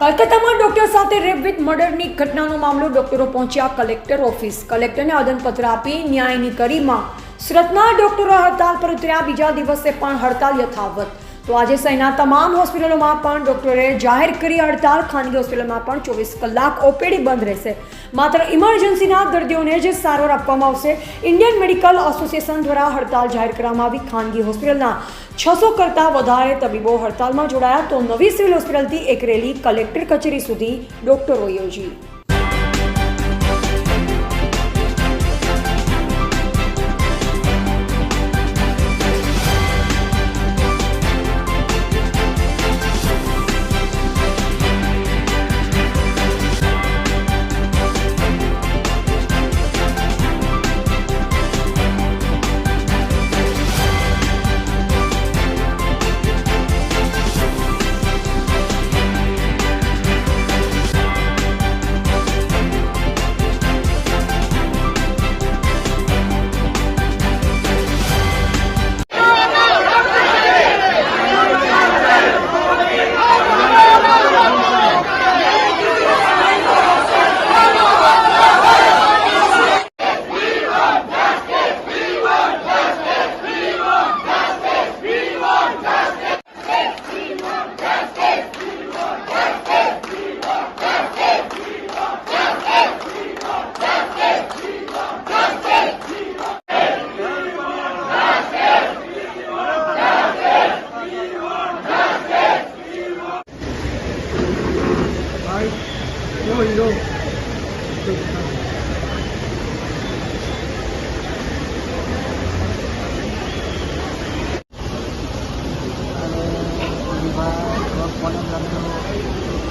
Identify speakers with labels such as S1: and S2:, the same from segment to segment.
S1: કલકત્તામાં doctor સાથે rape with મર્ડરની ઘટનાનો મામલો ડોક્ટરો પહોંચ્યા કલેક્ટર ઓફિસ. કલેક્ટરને આવેદનપત્ર આપી ન્યાયની કરીમાં સુરતના ડોક્ટરો હડતાલ પર ઉતર્યા. બીજા દિવસે પણ હડતાલ યથાવત. તો આજે શહેરના તમામ હોસ્પિટલોમાં પણ ડોક્ટરોએ જાહેર કરી હડતાલ. ખાનગી હોસ્પિટલમાં પણ 24 કલાક ઓપીડી બંધ રહેશે. માત્ર ઇમરજન્સીના દર્દીઓને જ સારવાર આપવામાં આવશે. ઇન્ડિયન મેડિકલ એસોસિએશન દ્વારા હડતાલ જાહેર કરવામાં આવી. ખાનગી હોસ્પિટલના 600 કરતાં વધારે તબીબો હડતાલમાં જોડાયા. તો નવી સિવિલ હોસ્પિટલથી એક રેલી કલેક્ટર કચેરી સુધી ડોક્ટરો યોજી.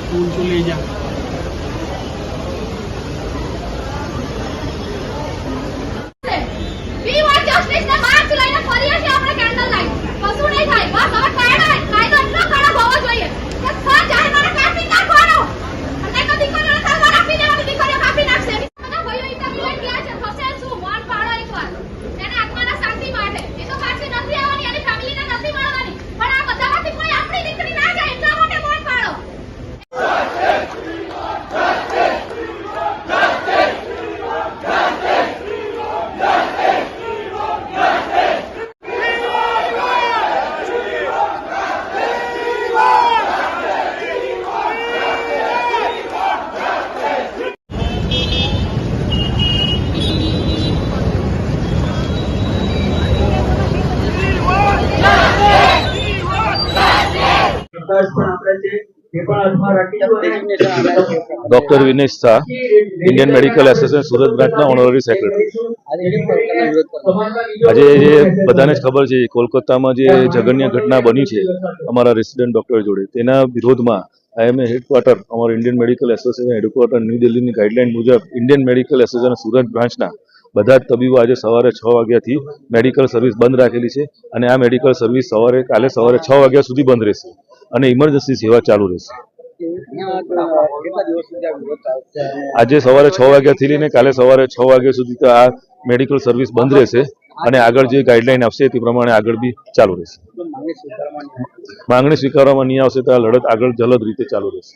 S2: फूल तो ले जा
S3: doctor Vinesh Shah Indian Medical Association Surat ब्रांचना ऑनररी सेक्रेटरी। आज ये बधाने खबर है कोलकाता में जघन्य घटना बनी है अमरा रेसिडेंट डॉक्टर जोड़े तेना विरोध में आईएमए हेडक्वार्टर अमर Indian Medical Association headquarter new Delhi की गाइडलाइन मुजब इंडियन मेडिकल एसोसिएशन सूरत ब्रांचना બધા જ તબીબો આજે સવારે 6 વાગ્યાથી મેડિકલ સર્વિસ બંધ રાખેલી છે અને આ મેડિકલ સર્વિસ કાલે સવારે 6 વાગ્યા સુધી બંધ રહેશે અને ઇમરજન્સી સેવા ચાલુ રહેશે। આજે સવારે 6 વાગ્યાથી લઈને કાલે સવારે 6 વાગ્યા સુધી તો આ મેડિકલ સર્વિસ બંધ રહેશે અને આગળ જે ગાઈડલાઈન આવશે તે પ્રમાણે આગળ બી ચાલુ રહેશે। માંગણી સ્વીકારવામાં નહીં આવશે તો આ લડત આગળ જલદ રીતે ચાલુ રહેશે।